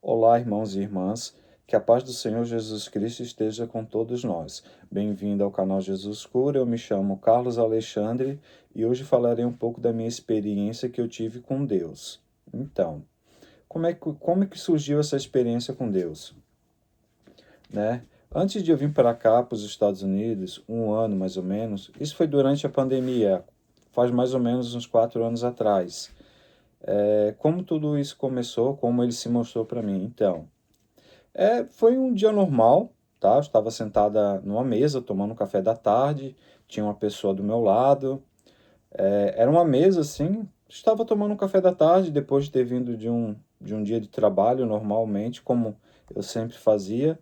Olá, irmãos e irmãs, que a paz do Senhor Jesus Cristo esteja com todos nós. Bem-vindo ao canal Jesus Cura, eu me chamo Carlos Alexandre e hoje falarei um pouco da minha experiência que eu tive com Deus. Então, como é que surgiu essa experiência com Deus? Né? Antes de eu vir para cá, para os Estados Unidos, um ano mais ou menos, isso foi durante a pandemia, faz mais ou menos uns 4 anos atrás. Como tudo isso começou, como ele se mostrou para mim? Então, foi um dia normal, tá? Eu estava sentada numa mesa tomando café da tarde, tinha uma pessoa do meu lado. Era uma mesa assim, estava tomando um café da tarde depois de ter vindo de um dia de trabalho normalmente, como eu sempre fazia.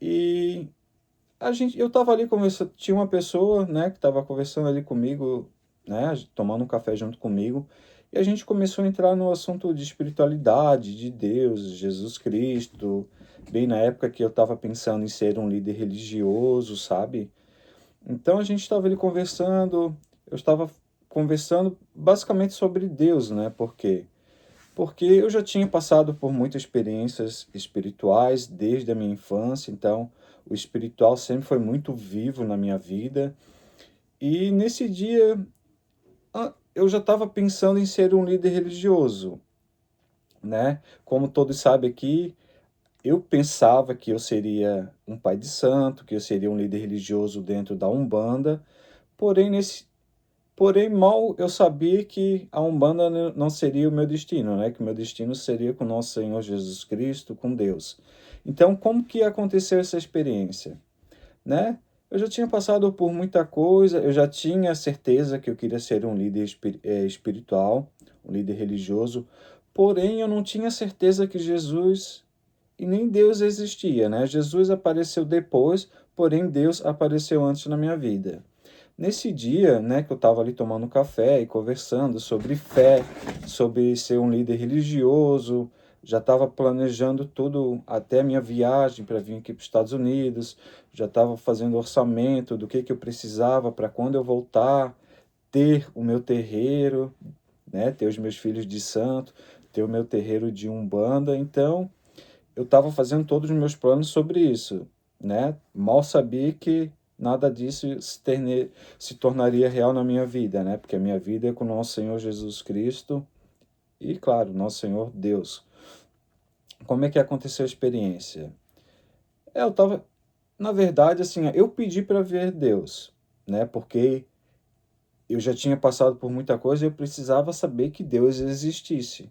E eu estava ali conversando, tinha uma pessoa, né, que estava conversando ali comigo, né, tomando um café junto comigo. E a gente começou a entrar no assunto de espiritualidade, de Deus, Jesus Cristo, bem na época que eu estava pensando em ser um líder religioso, sabe? Então a gente estava ali conversando, eu estava conversando basicamente sobre Deus, né? Por quê? Porque eu já tinha passado por muitas experiências espirituais desde a minha infância, então o espiritual sempre foi muito vivo na minha vida. E nesse dia eu já estava pensando em ser um líder religioso, né? Como todos sabem aqui, eu pensava que eu seria um pai de santo, que eu seria um líder religioso dentro da Umbanda, porém mal eu sabia que a Umbanda não seria o meu destino, né? Que o meu destino seria com nosso Senhor Jesus Cristo, com Deus. Então, como que aconteceu essa experiência, né? Eu já tinha passado por muita coisa, eu já tinha certeza que eu queria ser um líder espiritual, um líder religioso, porém eu não tinha certeza que Jesus e nem Deus existia, né? Jesus apareceu depois, porém Deus apareceu antes na minha vida. Nesse dia, né, que eu estava ali tomando café e conversando sobre fé, sobre ser um líder religioso, já estava planejando tudo, até a minha viagem para vir aqui para os Estados Unidos, já estava fazendo orçamento do que eu precisava para quando eu voltar, ter o meu terreiro, né, ter os meus filhos de santo, ter o meu terreiro de Umbanda. Então, eu estava fazendo todos os meus planos sobre isso, né? Mal sabia que nada disso se tornaria real na minha vida, né? Porque a minha vida é com o nosso Senhor Jesus Cristo e, claro, nosso Senhor Deus. Como é que aconteceu a experiência? Eu estava, na verdade, assim, eu pedi para ver Deus, né? Porque eu já tinha passado por muita coisa e eu precisava saber que Deus existisse,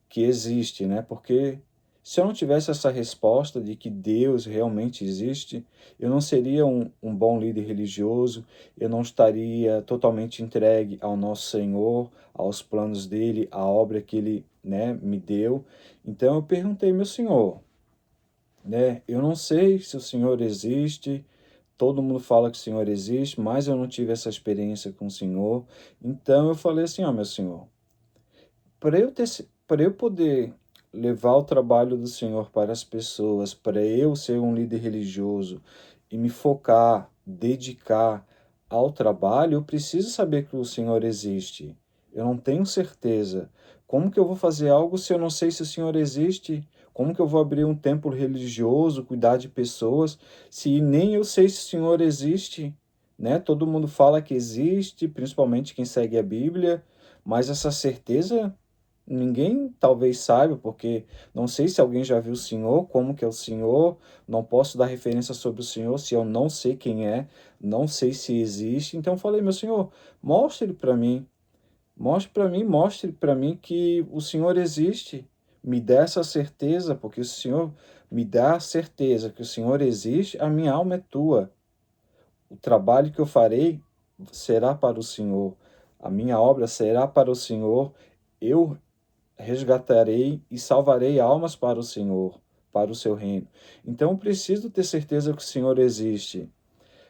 que existe, né? Porque se eu não tivesse essa resposta de que Deus realmente existe, eu não seria um bom líder religioso, eu não estaria totalmente entregue ao nosso Senhor, aos planos dele, à obra que ele, né, me deu. Então eu perguntei, meu Senhor, né, eu não sei se o Senhor existe, todo mundo fala que o Senhor existe, mas eu não tive essa experiência com o Senhor. Então eu falei assim, ó, meu Senhor, para eu poder levar o trabalho do Senhor para as pessoas, para eu ser um líder religioso e me focar, dedicar ao trabalho, eu preciso saber que o Senhor existe. Eu não tenho certeza. Como que eu vou fazer algo se eu não sei se o Senhor existe? Como que eu vou abrir um templo religioso, cuidar de pessoas, se nem eu sei se o Senhor existe? Né? Todo mundo fala que existe, principalmente quem segue a Bíblia, mas essa certeza ninguém talvez saiba, porque não sei se alguém já viu o Senhor, como que é o Senhor, não posso dar referência sobre o Senhor se eu não sei quem é, não sei se existe. Então eu falei, meu Senhor, mostre para mim, mostre para mim que o Senhor existe. Me dê essa certeza, porque o Senhor me dá a certeza que o Senhor existe, a minha alma é tua. O trabalho que eu farei será para o Senhor. A minha obra será para o Senhor. Eu resgatarei e salvarei almas para o Senhor, para o seu reino. Então eu preciso ter certeza que o Senhor existe.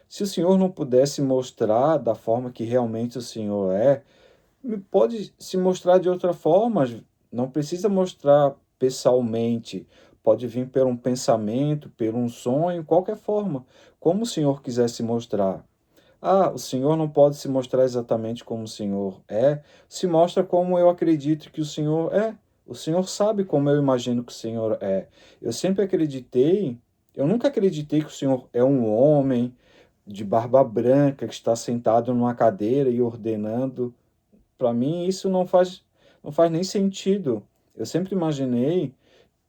Se o Senhor não pudesse mostrar da forma que realmente o Senhor é, pode se mostrar de outra forma, não precisa mostrar pessoalmente, pode vir por um pensamento, por um sonho, qualquer forma, como o Senhor quiser se mostrar. Ah, o Senhor não pode se mostrar exatamente como o Senhor é, se mostra como eu acredito que o Senhor é. O Senhor sabe como eu imagino que o Senhor é. Eu nunca acreditei que o Senhor é um homem de barba branca que está sentado numa cadeira e ordenando. Para mim, isso não faz nem sentido. Eu sempre imaginei,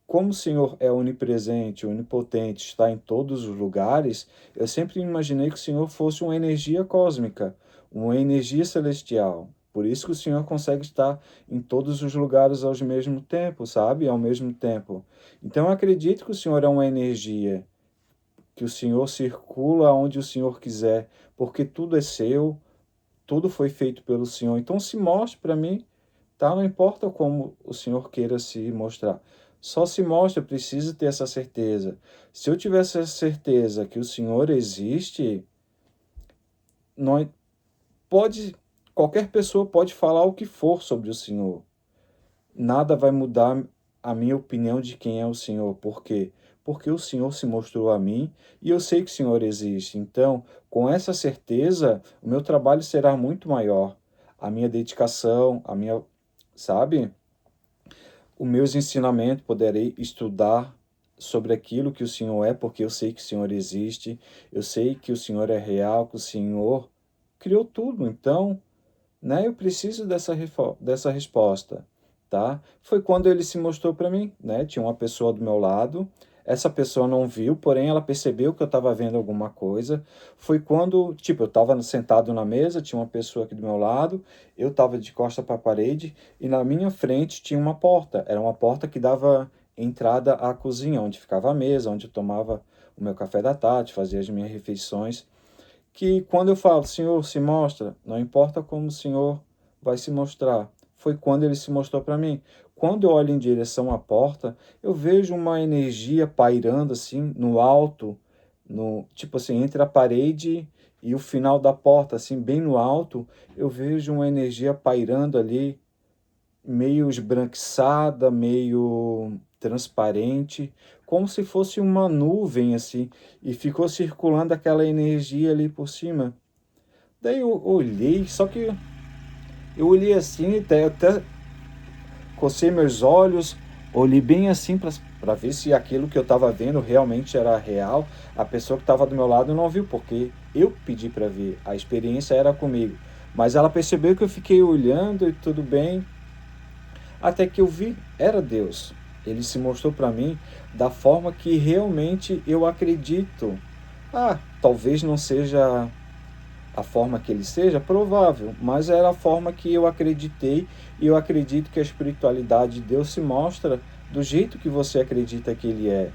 como o Senhor é onipresente, onipotente, está em todos os lugares, eu sempre imaginei que o Senhor fosse uma energia cósmica, uma energia celestial. Por isso que o Senhor consegue estar em todos os lugares ao mesmo tempo, sabe? Ao mesmo tempo. Então eu acredito que o Senhor é uma energia, que o Senhor circula onde o Senhor quiser, porque tudo é seu, tudo foi feito pelo Senhor. Então se mostre para mim, tá? Não importa como o Senhor queira se mostrar. Só se mostra, eu preciso ter essa certeza. Se eu tivesse essa certeza que o Senhor existe, não é- pode qualquer pessoa pode falar o que for sobre o Senhor. Nada vai mudar a minha opinião de quem é o Senhor. Por quê? Porque o Senhor se mostrou a mim e eu sei que o Senhor existe. Então, com essa certeza, o meu trabalho será muito maior. A minha dedicação, sabe? Os meus ensinamentos, poderei estudar sobre aquilo que o Senhor é, porque eu sei que o Senhor existe, eu sei que o Senhor é real, que o Senhor criou tudo. Então, né? Eu preciso dessa resposta, tá? Foi quando ele se mostrou para mim, né? Tinha uma pessoa do meu lado, essa pessoa não viu, porém ela percebeu que eu estava vendo alguma coisa. Foi quando, tipo, eu estava sentado na mesa, tinha uma pessoa aqui do meu lado, eu estava de costa para a parede e na minha frente tinha uma porta. Era uma porta que dava entrada à cozinha, onde ficava a mesa, onde eu tomava o meu café da tarde, fazia as minhas refeições, que quando eu falo, Senhor, se mostra, não importa como o Senhor vai se mostrar. Foi quando ele se mostrou para mim. Quando eu olho em direção à porta, eu vejo uma energia pairando assim no alto, no tipo assim, entre a parede e o final da porta, assim, bem no alto, eu vejo uma energia pairando ali, meio esbranquiçada, meio transparente, como se fosse uma nuvem assim, e ficou circulando aquela energia ali por cima. Daí eu olhei, só que eu olhei assim, até cocei meus olhos, olhei bem assim para ver se aquilo que eu estava vendo realmente era real. A pessoa que estava do meu lado não viu, porque eu pedi para ver, a experiência era comigo. Mas ela percebeu que eu fiquei olhando e tudo bem, até que eu vi, era Deus. Ele se mostrou para mim da forma que realmente eu acredito. Ah, talvez não seja a forma que ele seja, provável, mas era a forma que eu acreditei e eu acredito que a espiritualidade de Deus se mostra do jeito que você acredita que ele é,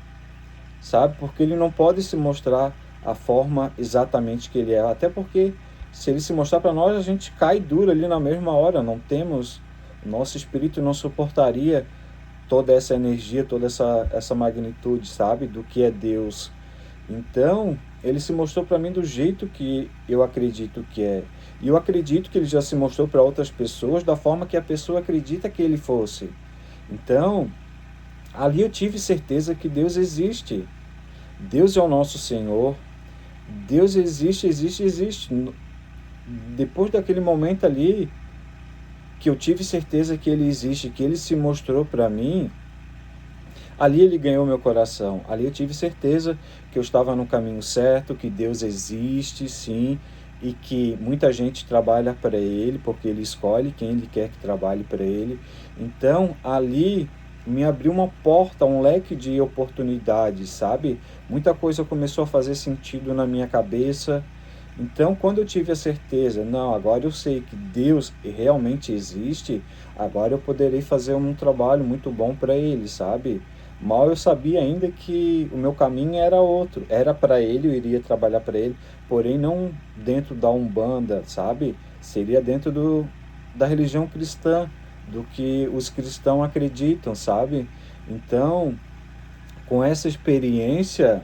sabe? Porque ele não pode se mostrar a forma exatamente que ele é, até porque se ele se mostrar para nós, a gente cai duro ali na mesma hora, não temos, o nosso espírito não suportaria toda essa energia, toda essa magnitude, sabe? Do que é Deus. Então, ele se mostrou para mim do jeito que eu acredito que é. E eu acredito que ele já se mostrou para outras pessoas da forma que a pessoa acredita que ele fosse. Então, ali eu tive certeza que Deus existe. Deus é o nosso Senhor. Deus existe, existe, existe. Depois daquele momento ali, que eu tive certeza que ele existe, que ele se mostrou para mim, ali ele ganhou meu coração. Ali eu tive certeza que eu estava no caminho certo, que Deus existe, sim, e que muita gente trabalha para ele, porque ele escolhe quem ele quer que trabalhe para ele. Então, ali me abriu uma porta, um leque de oportunidades, sabe? Muita coisa começou a fazer sentido na minha cabeça. Então, quando eu tive a certeza, não, agora eu sei que Deus realmente existe, agora eu poderei fazer um trabalho muito bom para ele, sabe? Mal eu sabia ainda que o meu caminho era outro, era para ele, eu iria trabalhar para ele, porém não dentro da Umbanda, sabe? Seria dentro da religião cristã, do que os cristãos acreditam, sabe? Então, com essa experiência,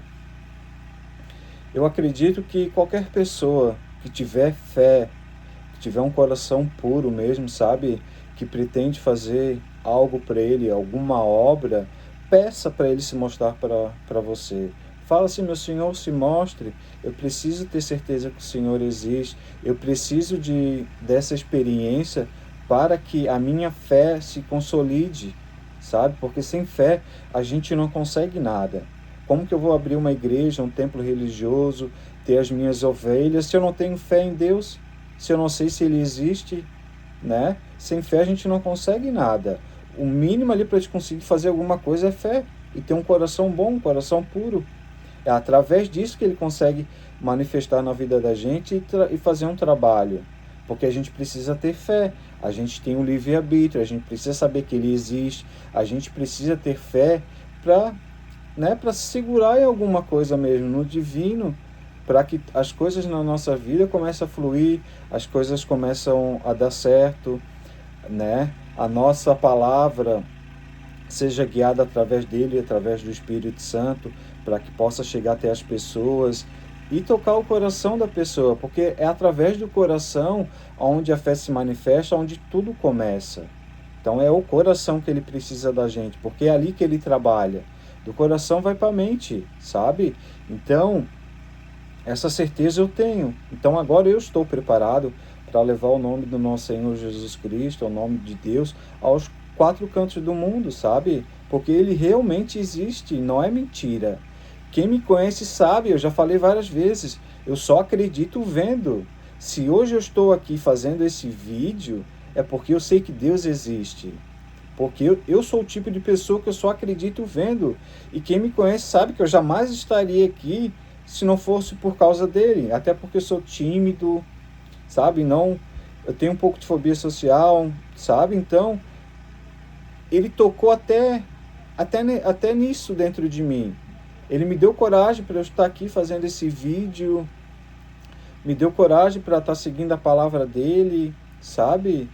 eu acredito que qualquer pessoa que tiver fé, que tiver um coração puro mesmo, sabe? Que pretende fazer algo para ele, alguma obra, peça para ele se mostrar para você. Fala assim, meu Senhor, se mostre. Eu preciso ter certeza que o Senhor existe. Eu preciso dessa experiência para que a minha fé se consolide. sabe? Porque sem fé a gente não consegue nada. Como que eu vou abrir uma igreja, um templo religioso, ter as minhas ovelhas, se eu não tenho fé em Deus? Se eu não sei se Ele existe, né? Sem fé a gente não consegue nada. O mínimo ali para a gente conseguir fazer alguma coisa é fé. E ter um coração bom, um coração puro. É através disso que Ele consegue manifestar na vida da gente e fazer um trabalho. Porque a gente precisa ter fé, a gente tem um livre-arbítrio, a gente precisa saber que Ele existe, a gente precisa ter fé para, né, para se segurar em alguma coisa mesmo, no divino, para que as coisas na nossa vida comecem a fluir, as coisas começam a dar certo, né? A nossa palavra seja guiada através dele, através do Espírito Santo, para que possa chegar até as pessoas e tocar o coração da pessoa, porque é através do coração onde a fé se manifesta, onde tudo começa. Então é o coração que ele precisa da gente, porque é ali que ele trabalha. Do coração vai para a mente, sabe? Então, essa certeza eu tenho. Então agora eu estou preparado para levar o nome do nosso Senhor Jesus Cristo, o nome de Deus, aos quatro cantos do mundo, sabe? Porque ele realmente existe, não é mentira. Quem me conhece sabe, eu já falei várias vezes, eu só acredito vendo. Se hoje eu estou aqui fazendo esse vídeo, é porque eu sei que Deus existe. Porque eu sou o tipo de pessoa que eu só acredito vendo. E quem me conhece sabe que eu jamais estaria aqui se não fosse por causa dele. Até porque eu sou tímido, sabe? Não, eu tenho um pouco de fobia social, sabe? Então, ele tocou até nisso dentro de mim. Ele me deu coragem para eu estar aqui fazendo esse vídeo, me deu coragem para estar seguindo a palavra dele, sabe?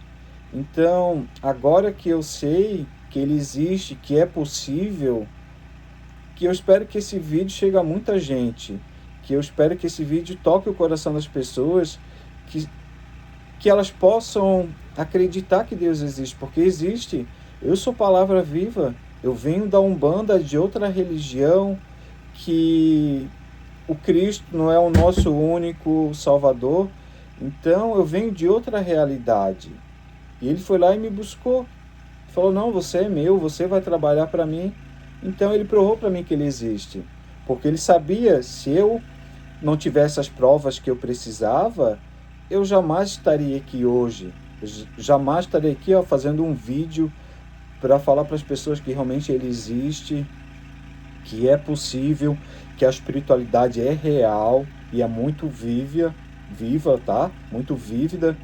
Então, agora que eu sei que ele existe, que é possível, que eu espero que esse vídeo chegue a muita gente, que eu espero que esse vídeo toque o coração das pessoas, que, que elas possam acreditar que Deus existe, porque existe. Eu sou palavra viva, eu venho da Umbanda, de outra religião, que o Cristo não é o nosso único Salvador, então eu venho de outra realidade. E ele foi lá e me buscou. Falou, não, você é meu, você vai trabalhar para mim. Então ele provou para mim que ele existe. Porque ele sabia, se eu não tivesse as provas que eu precisava, eu jamais estaria aqui hoje. Eu jamais estaria aqui fazendo um vídeo para falar para as pessoas que realmente ele existe, que é possível, que a espiritualidade é real e é muito viva, tá? Muito vívida.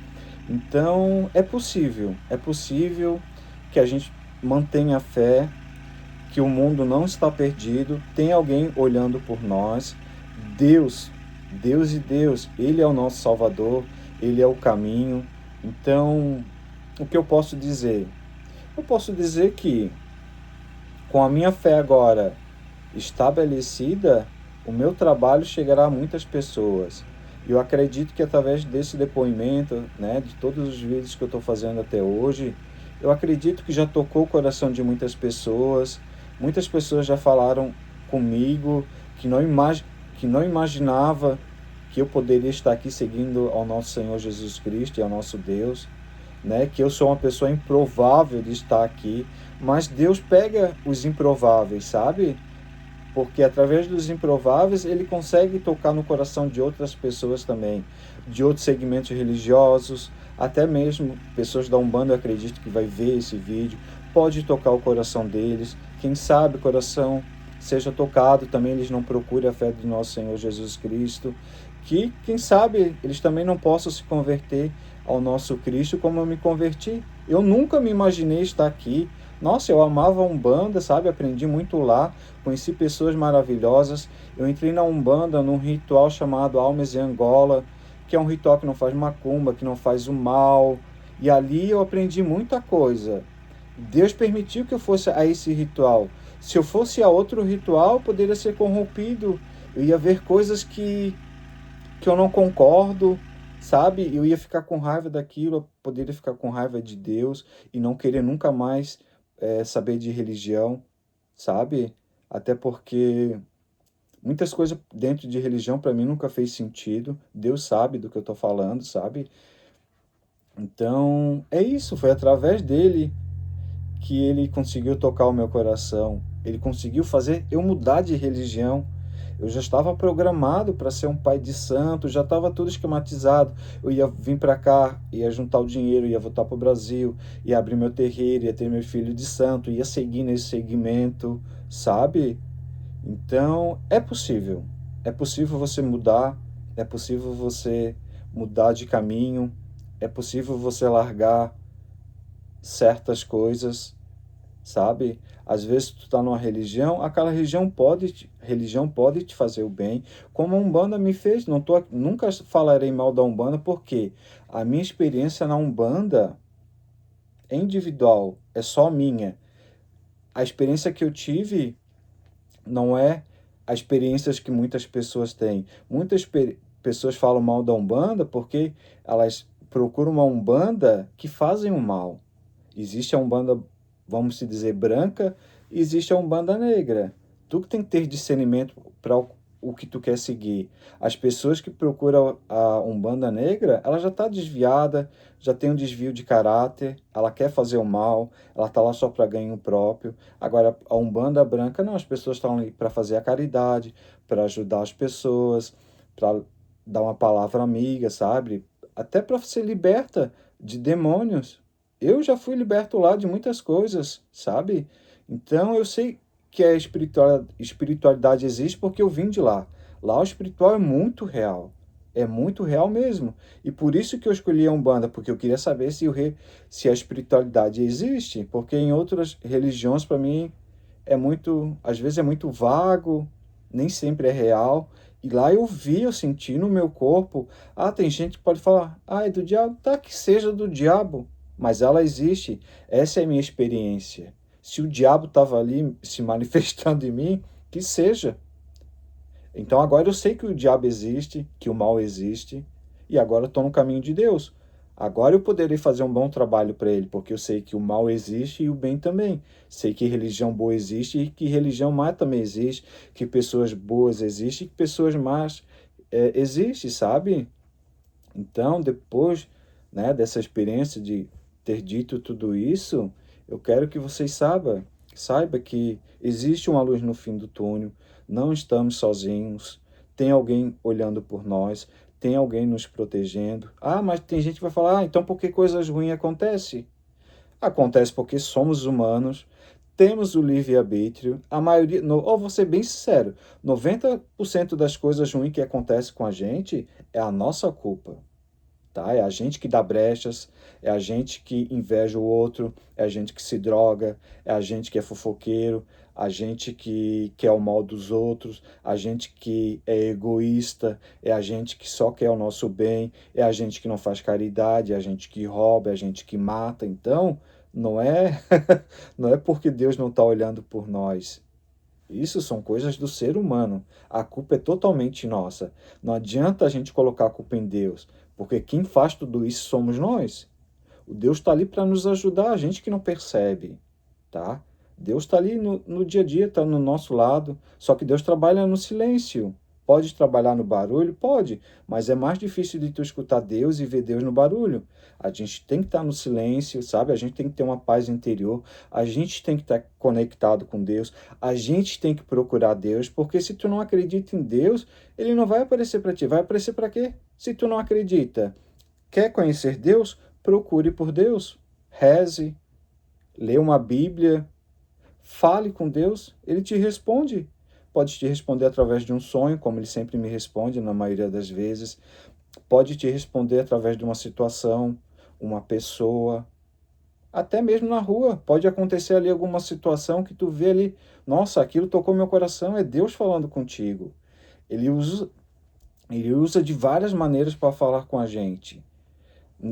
Então, é possível que a gente mantenha a fé, que o mundo não está perdido, tem alguém olhando por nós. Deus, Deus, Ele é o nosso Salvador, Ele é o caminho. Então, o que eu posso dizer? Eu posso dizer que, com a minha fé agora estabelecida, o meu trabalho chegará a muitas pessoas. E eu acredito que através desse depoimento, né, de todos os vídeos que eu estou fazendo até hoje, eu acredito que já tocou o coração de muitas pessoas. Muitas pessoas já falaram comigo que não imaginava que eu poderia estar aqui seguindo ao nosso Senhor Jesus Cristo e ao nosso Deus, né? Que eu sou uma pessoa improvável de estar aqui, mas Deus pega os improváveis, sabe? Porque através dos improváveis ele consegue tocar no coração de outras pessoas também, de outros segmentos religiosos, até mesmo pessoas da Umbanda, eu acredito que vai ver esse vídeo, pode tocar o coração deles, quem sabe o coração seja tocado, também eles não procurem a fé do nosso Senhor Jesus Cristo, que quem sabe eles também não possam se converter ao nosso Cristo como eu me converti. Eu nunca me imaginei estar aqui. Nossa, eu amava a Umbanda, sabe? Aprendi muito lá, conheci pessoas maravilhosas. Eu entrei na Umbanda num ritual chamado Almas em Angola, que é um ritual que não faz macumba, que não faz o mal. E ali eu aprendi muita coisa. Deus permitiu que eu fosse a esse ritual. Se eu fosse a outro ritual, eu poderia ser corrompido. Eu ia ver coisas que eu não concordo, sabe? Eu ia ficar com raiva daquilo, eu poderia ficar com raiva de Deus e não querer nunca mais saber de religião, sabe? Até porque muitas coisas dentro de religião para mim nunca fez sentido. Deus sabe do que eu estou falando, sabe? Então, é isso, foi através dele que ele conseguiu tocar o meu coração. Ele conseguiu fazer eu mudar de religião. Eu já estava programado para ser um pai de santo, já estava tudo esquematizado. Eu ia vir para cá, ia juntar o dinheiro, ia voltar para o Brasil, ia abrir meu terreiro, ia ter meu filho de santo, ia seguir nesse segmento, sabe? Então, é possível. É possível você mudar, é possível você mudar de caminho, é possível você largar certas coisas, sabe? Às vezes tu tá numa religião, aquela religião pode te fazer o bem, como a Umbanda me fez. Nunca falarei mal da Umbanda, porque a minha experiência na Umbanda é individual, é só minha. A experiência que eu tive não é as experiências que muitas pessoas têm. Pessoas falam mal da Umbanda porque elas procuram uma Umbanda que fazem o mal. Existe a Umbanda, vamos se dizer, branca, e existe a Umbanda negra. Tu que tem que ter discernimento para o que tu quer seguir. As pessoas que procuram a Umbanda negra, ela já está desviada, já tem um desvio de caráter, ela quer fazer o mal, ela está lá só para ganho próprio. Agora, a Umbanda branca, não, as pessoas estão ali para fazer a caridade, para ajudar as pessoas, para dar uma palavra amiga, sabe? Até para ser liberta de demônios. Eu já fui liberto lá de muitas coisas, sabe? Então eu sei que a espiritualidade existe porque eu vim de lá. Lá o espiritual é muito real. É muito real mesmo. E por isso que eu escolhi a Umbanda, porque eu queria saber se a espiritualidade existe, porque em outras religiões, para mim, às vezes é muito vago, nem sempre é real. E lá eu vi, eu senti no meu corpo. Ah, tem gente que pode falar, ah, é do diabo? Tá, que seja do diabo, mas ela existe. Essa é a minha experiência. Se o diabo estava ali se manifestando em mim, que seja. Então agora eu sei que o diabo existe, que o mal existe, e agora eu estou no caminho de Deus. Agora eu poderei fazer um bom trabalho para ele, porque eu sei que o mal existe e o bem também. Sei que religião boa existe e que religião má também existe, que pessoas boas existem e que pessoas más existem, sabe? Então, depois, né, dessa experiência de ter dito tudo isso, eu quero que vocês saiba que existe uma luz no fim do túnel, não estamos sozinhos, tem alguém olhando por nós, tem alguém nos protegendo. Ah, mas tem gente que vai falar, ah, então por que coisas ruins acontecem? Acontece porque somos humanos, temos o livre-arbítrio, a maioria, vou ser bem sincero, 90% das coisas ruins que acontecem com a gente é a nossa culpa. Tá? É a gente que dá brechas, é a gente que inveja o outro, é a gente que se droga, é a gente que é fofoqueiro, a gente que quer o mal dos outros, a gente que é egoísta, é a gente que só quer o nosso bem, é a gente que não faz caridade, é a gente que rouba, é a gente que mata. Então, não é não é porque Deus não está olhando por nós. Isso são coisas do ser humano. A culpa é totalmente nossa. Não adianta a gente colocar a culpa em Deus, porque quem faz tudo isso somos nós. O Deus está ali para nos ajudar, a gente que não percebe, tá? Deus está ali no dia a dia, está no nosso lado, só que Deus trabalha no silêncio. Pode trabalhar no barulho? Pode, mas é mais difícil de tu escutar Deus e ver Deus no barulho. A gente tem que estar no silêncio, sabe? A gente tem que ter uma paz interior, a gente tem que estar conectado com Deus, a gente tem que procurar Deus, porque se tu não acredita em Deus, ele não vai aparecer para ti. Vai aparecer para quê? Se tu não acredita. Quer conhecer Deus? Procure por Deus. Reze, lê uma Bíblia, fale com Deus, ele te responde. Pode te responder através de um sonho, como ele sempre me responde na maioria das vezes. Pode te responder através de uma situação, uma pessoa, até mesmo na rua. Pode acontecer ali alguma situação que tu vê ali, nossa, aquilo tocou meu coração, é Deus falando contigo. Ele usa, ele usa de várias maneiras para falar com a gente.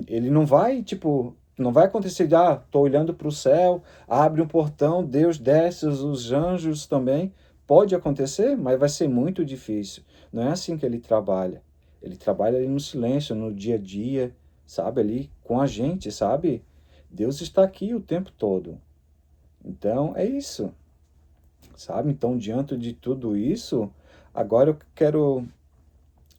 Ele não vai, tipo, não vai acontecer de, tô olhando para o céu, abre um portão, Deus desce, os anjos também. Pode acontecer, mas vai ser muito difícil. Não é assim que ele trabalha. Ele trabalha ali no silêncio, no dia a dia, sabe, ali com a gente, sabe? Deus está aqui o tempo todo. Então, é isso, sabe? Então, diante de tudo isso, agora eu quero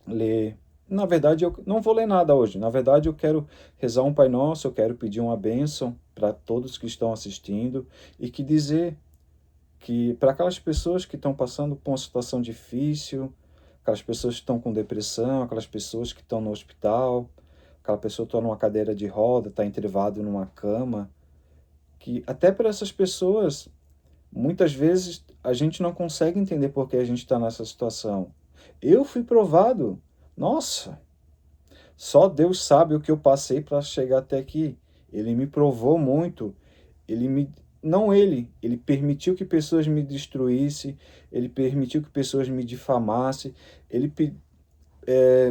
ler. Na verdade, eu não vou ler nada hoje. Na verdade, eu quero rezar um Pai Nosso, eu quero pedir uma bênção, para todos que estão assistindo e que dizer que para aquelas pessoas que estão passando por uma situação difícil, aquelas pessoas que estão com depressão, aquelas pessoas que estão no hospital, aquela pessoa que está numa cadeira de roda, está entrevado numa cama, que até para essas pessoas, muitas vezes a gente não consegue entender por que a gente está nessa situação. Eu fui provado. Nossa, só Deus sabe o que eu passei para chegar até aqui. Ele me provou muito. Ele me não ele permitiu que pessoas me destruíssem, ele permitiu que pessoas me difamassem, ele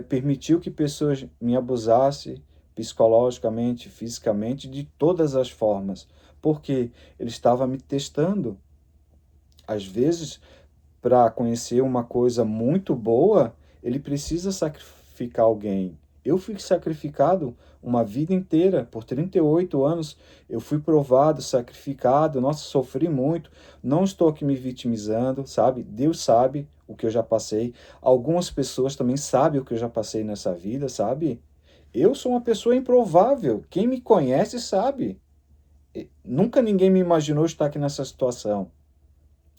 permitiu que pessoas me abusassem psicologicamente, fisicamente, de todas as formas, porque ele estava me testando. Às vezes, para conhecer uma coisa muito boa, ele precisa sacrificar alguém. Eu fui sacrificado uma vida inteira, por 38 anos, eu fui provado, sacrificado, nossa, sofri muito, não estou aqui me vitimizando, sabe? Deus sabe o que eu já passei, algumas pessoas também sabem o que eu já passei nessa vida, sabe? Eu sou uma pessoa improvável, quem me conhece sabe. Nunca ninguém me imaginou estar aqui nessa situação,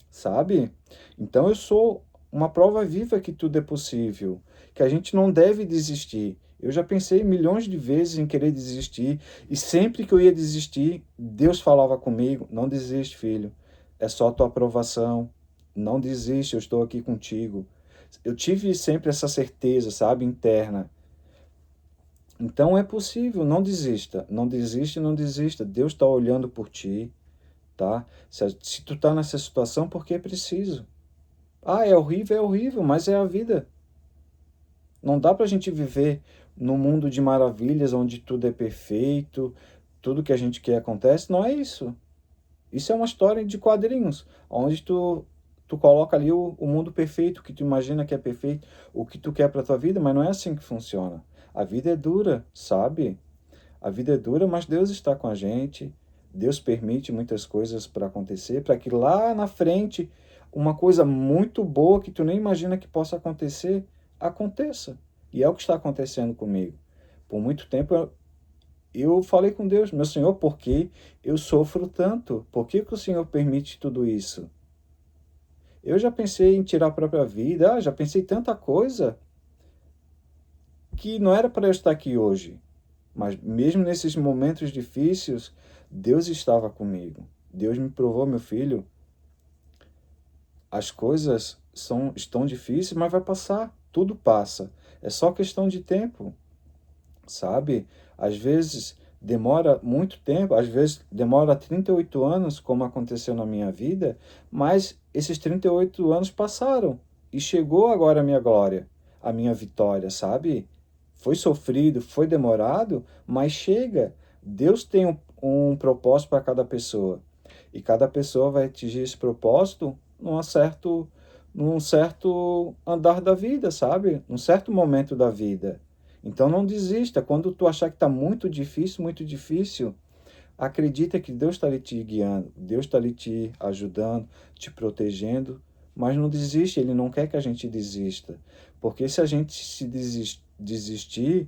sabe? Então eu sou uma prova viva que tudo é possível, que a gente não deve desistir. Eu já pensei milhões de vezes em querer desistir, e sempre que eu ia desistir, Deus falava comigo: não desiste, filho, é só tua aprovação, não desiste, eu estou aqui contigo. Eu tive sempre essa certeza, sabe, interna. Então é possível, não desista, não desiste, não desista. Deus está olhando por ti, tá? Se tu tá nessa situação, porque é preciso. Ah, é horrível, mas é a vida. Não dá pra gente viver num mundo de maravilhas onde tudo é perfeito, tudo que a gente quer acontece. Não é isso. Isso é uma história de quadrinhos, onde tu coloca ali o mundo perfeito, o que tu imagina que é perfeito, o que tu quer pra tua vida, mas não é assim que funciona. A vida é dura, sabe? A vida é dura, mas Deus está com a gente. Deus permite muitas coisas para acontecer, para que lá na frente uma coisa muito boa que tu nem imagina que possa acontecer, aconteça. E é o que está acontecendo comigo. Por muito tempo eu falei com Deus: meu Senhor, por que eu sofro tanto? Por que que o Senhor permite tudo isso? Eu já pensei em tirar a própria vida, já pensei tanta coisa que não era para eu estar aqui hoje. Mas mesmo nesses momentos difíceis, Deus estava comigo. Deus me provou, meu filho, as coisas estão difíceis, mas vai passar. Tudo passa. É só questão de tempo, sabe? Às vezes demora muito tempo, às vezes demora 38 anos, como aconteceu na minha vida, mas esses 38 anos passaram e chegou agora a minha glória, a minha vitória, sabe? Foi sofrido, foi demorado, mas chega. Deus tem um propósito para cada pessoa. E cada pessoa vai atingir esse propósito num certo andar da vida, sabe? Num certo momento da vida. Então não desista. Quando tu achar que está muito difícil, acredita que Deus está ali te guiando, Deus está ali te ajudando, te protegendo, mas não desiste, Ele não quer que a gente desista. Porque se a gente desistir,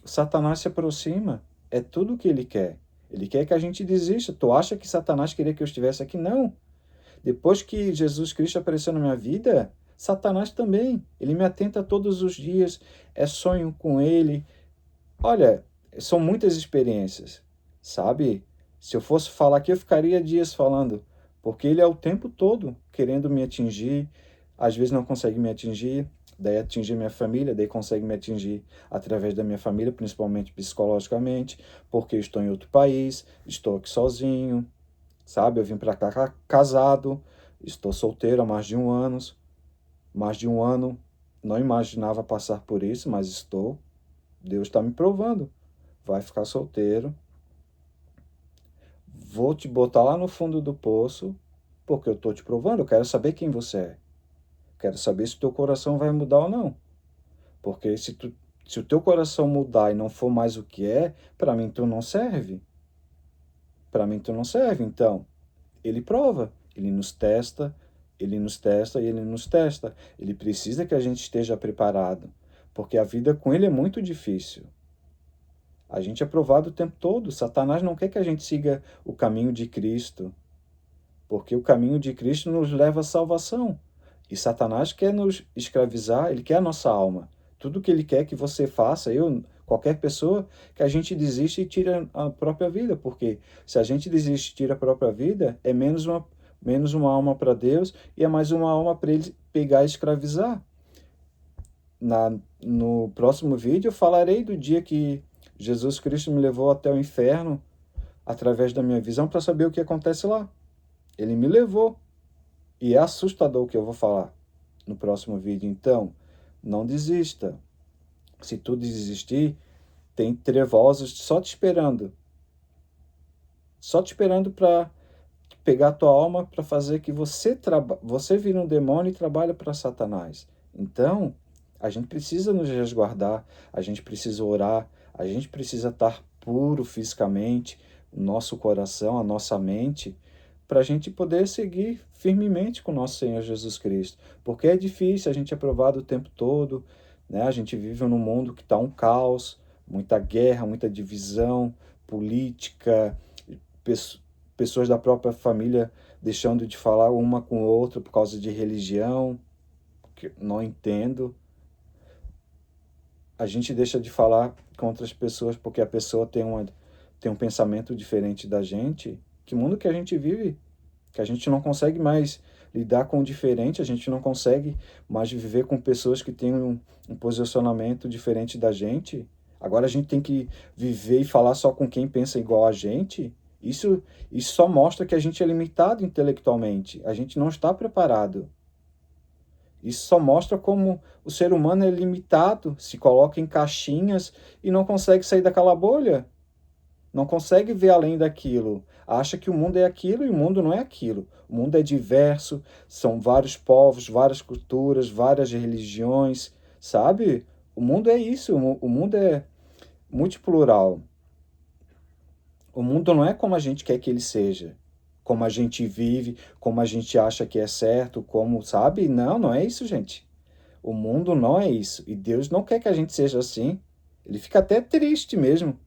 Satanás se aproxima. É tudo o que ele quer. Ele quer que a gente desista. Tu acha que Satanás queria que eu estivesse aqui? Não. Depois que Jesus Cristo apareceu na minha vida, Satanás também. Ele me atenta todos os dias, é sonho com ele. Olha, são muitas experiências, sabe? Se eu fosse falar aqui, eu ficaria dias falando, porque ele é o tempo todo querendo me atingir, às vezes não consegue me atingir, daí atingir minha família, daí consegue me atingir através da minha família, principalmente psicologicamente, porque eu estou em outro país, estou aqui sozinho, sabe? Eu vim para cá casado, estou solteiro há mais de um ano, não imaginava passar por isso, mas estou. Deus está me provando. Vai ficar solteiro. Vou te botar lá no fundo do poço, porque eu estou te provando. Eu quero saber quem você é. Quero saber se o teu coração vai mudar ou não. Porque se o teu coração mudar e não for mais o que é, para mim tu não serve. Para mim tu não serve. Então, ele prova, ele nos testa, ele nos testa e ele nos testa. Ele precisa que a gente esteja preparado, porque a vida com ele é muito difícil. A gente é provado o tempo todo. Satanás não quer que a gente siga o caminho de Cristo, porque o caminho de Cristo nos leva à salvação. E Satanás quer nos escravizar, ele quer a nossa alma. Tudo que ele quer que você faça, qualquer pessoa, que a gente desista e tire a própria vida, porque se a gente desiste e tira a própria vida, é menos uma alma para Deus e é mais uma alma para ele pegar e escravizar. No próximo vídeo eu falarei do dia que Jesus Cristo me levou até o inferno através da minha visão para saber o que acontece lá. Ele me levou. E é assustador o que eu vou falar no próximo vídeo. Então, não desista. Se tu desistir, tem trevosos só te esperando. Só te esperando para pegar a tua alma para fazer que você vire um demônio e trabalha para Satanás. Então, a gente precisa nos resguardar, a gente precisa orar, a gente precisa estar puro fisicamente, o nosso coração, a nossa mente, para a gente poder seguir firmemente com o nosso Senhor Jesus Cristo. Porque é difícil, a gente é provado o tempo todo, né? A gente vive num mundo que está um caos, muita guerra, muita divisão política, pessoas da própria família deixando de falar uma com a outra por causa de religião, que não entendo. A gente deixa de falar com outras pessoas porque a pessoa tem um pensamento diferente da gente. Que mundo que a gente vive? Que a gente não consegue mais lidar com o diferente, a gente não consegue mais viver com pessoas que têm um posicionamento diferente da gente. Agora a gente tem que viver e falar só com quem pensa igual a gente. Isso só mostra que a gente é limitado intelectualmente. A gente não está preparado. Isso só mostra como o ser humano é limitado, se coloca em caixinhas e não consegue sair daquela bolha. Não consegue ver além daquilo. Acha que o mundo é aquilo e o mundo não é aquilo. O mundo é diverso, são vários povos, várias culturas, várias religiões, sabe? O mundo é isso, o mundo é multiplural. O mundo não é como a gente quer que ele seja, como a gente vive, como a gente acha que é certo, como, sabe? Não, não é isso, gente. O mundo não é isso. E Deus não quer que a gente seja assim. Ele fica até triste mesmo.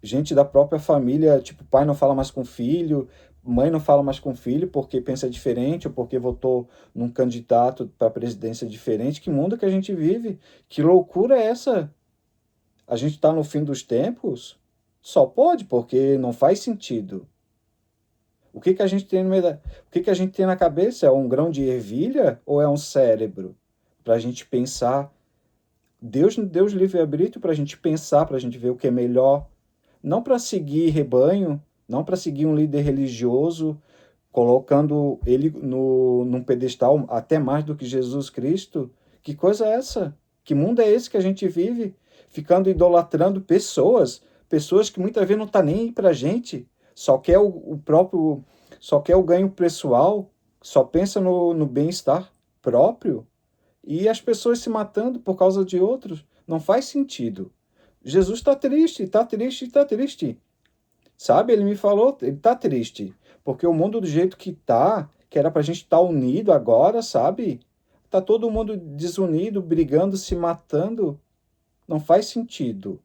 Gente da própria família, tipo, pai não fala mais com filho, mãe não fala mais com filho porque pensa diferente ou porque votou num candidato para a presidência diferente. Que mundo que a gente vive? Que loucura é essa? A gente está no fim dos tempos? Só pode, porque não faz sentido. O que que a gente tem no meio o que que a gente tem na cabeça? É um grão de ervilha ou é um cérebro? Para a gente pensar. Deus deu livre-arbítrio para a gente pensar, para a gente ver o que é melhor. Não para seguir rebanho, não para seguir um líder religioso, colocando ele num pedestal até mais do que Jesus Cristo. Que coisa é essa? Que mundo é esse que a gente vive? Ficando idolatrando pessoas que muitas vezes não tá nem aí pra gente, só quer só quer o ganho pessoal, só pensa no bem-estar próprio, e as pessoas se matando por causa de outros. Não faz sentido. Jesus está triste, está triste, está triste. Sabe, ele me falou, ele está triste, porque o mundo do jeito que tá, que era pra gente estar unido agora, sabe? Tá todo mundo desunido, brigando, se matando. Não faz sentido.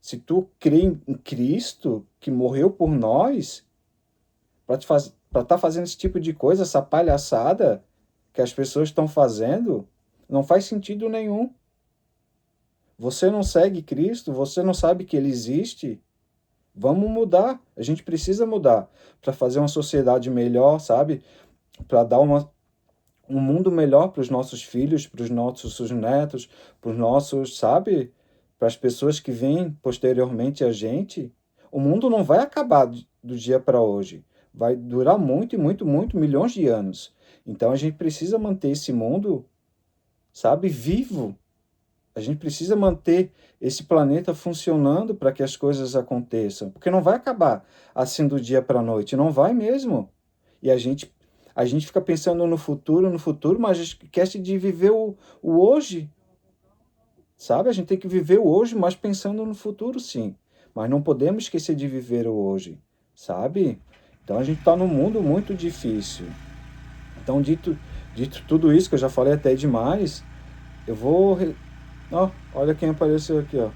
Se tu crê em Cristo, que morreu por nós, para estar fazendo esse tipo de coisa, essa palhaçada que as pessoas estão fazendo, não faz sentido nenhum. Você não segue Cristo, você não sabe que ele existe. Vamos mudar, a gente precisa mudar para fazer uma sociedade melhor, sabe? Para dar um mundo melhor para os nossos filhos, para os nossos netos, para os nossos, sabe? Para as pessoas que vêm posteriormente a gente. O mundo não vai acabar do dia para hoje. Vai durar muito, muito, muito, milhões de anos. Então a gente precisa manter esse mundo, sabe, vivo. A gente precisa manter esse planeta funcionando para que as coisas aconteçam, porque não vai acabar assim do dia para a noite, não vai mesmo. E a gente fica pensando no futuro, mas esquece de viver o hoje, sabe? A gente tem que viver o hoje, mas pensando no futuro, sim. Mas não podemos esquecer de viver o hoje, sabe? Então a gente está num mundo muito difícil. Então, dito tudo isso, que eu já falei até demais, eu vou. Ó, olha quem apareceu aqui, ó.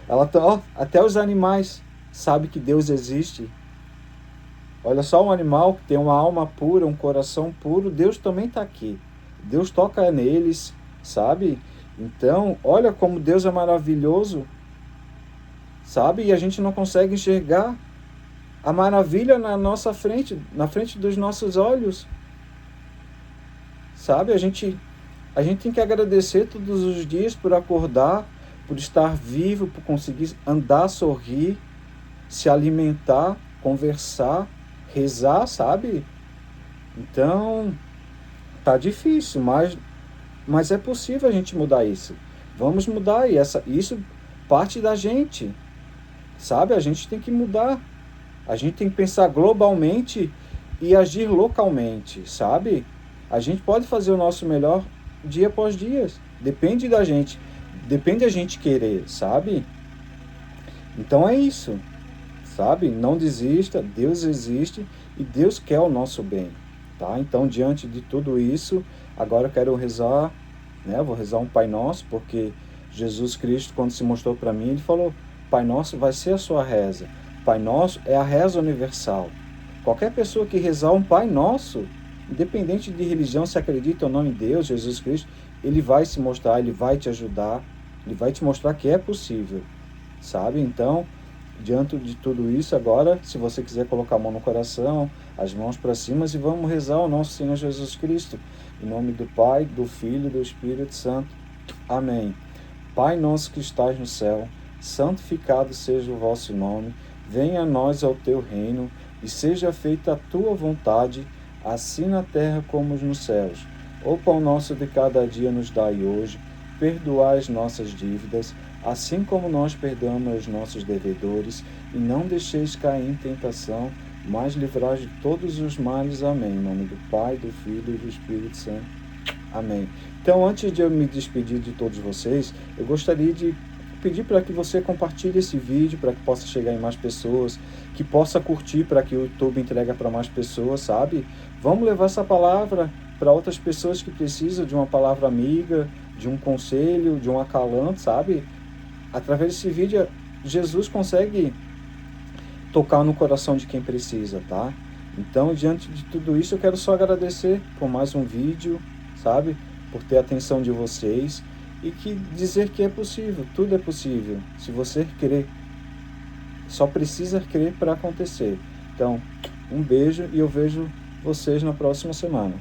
Ela tá, ó, até os animais sabem que Deus existe. Olha só, um animal que tem uma alma pura, um coração puro, Deus também está aqui. Deus toca neles, sabe? Então, olha como Deus é maravilhoso, sabe? E a gente não consegue enxergar a maravilha na nossa frente, na frente dos nossos olhos, sabe? A gente tem que agradecer todos os dias por acordar, por estar vivo, por conseguir andar, sorrir, se alimentar, conversar, rezar, sabe? Então, tá difícil, mas é possível a gente mudar isso. Vamos mudar e isso parte da gente, sabe? A gente tem que mudar. A gente tem que pensar globalmente e agir localmente, sabe? A gente pode fazer o nosso melhor dia após dia. Depende da gente. Depende da gente querer, sabe? Então é isso, sabe? Não desista, Deus existe e Deus quer o nosso bem, tá? Então, diante de tudo isso, agora eu quero rezar, né? Vou rezar um Pai Nosso, porque Jesus Cristo, quando se mostrou para mim, ele falou: Pai Nosso vai ser a sua reza. Pai Nosso é a reza universal. Qualquer pessoa que rezar um Pai Nosso, independente de religião, se acredita ou não em Deus, Jesus Cristo, ele vai se mostrar, ele vai te ajudar, ele vai te mostrar que é possível, sabe? Então, diante de tudo isso, agora, se você quiser colocar a mão no coração, as mãos para cima, e vamos rezar ao nosso Senhor Jesus Cristo. Em nome do Pai, do Filho e do Espírito Santo. Amém. Pai nosso que estás no céu, santificado seja o vosso nome. Venha a nós ao teu reino, e seja feita a tua vontade, assim na terra como nos céus. O pão nosso de cada dia nos dai hoje. Perdoai as nossas dívidas, assim como nós perdoamos aos nossos devedores, e não deixeis cair em tentação, mas livrai de todos os males. Amém. Em nome do Pai, do Filho e do Espírito Santo. Amém. Então, antes de eu me despedir de todos vocês, eu gostaria de pedir para que você compartilhe esse vídeo, para que possa chegar em mais pessoas, que possa curtir para que o YouTube entregue para mais pessoas, sabe? Vamos levar essa palavra para outras pessoas que precisam de uma palavra amiga, de um conselho, de um acalanto, sabe? Através desse vídeo, Jesus consegue tocar no coração de quem precisa, tá? Então, diante de tudo isso, eu quero só agradecer por mais um vídeo, sabe? Por ter a atenção de vocês e que dizer que é possível, tudo é possível. Se você crer, só precisa crer para acontecer. Então, um beijo e eu vejo vocês na próxima semana.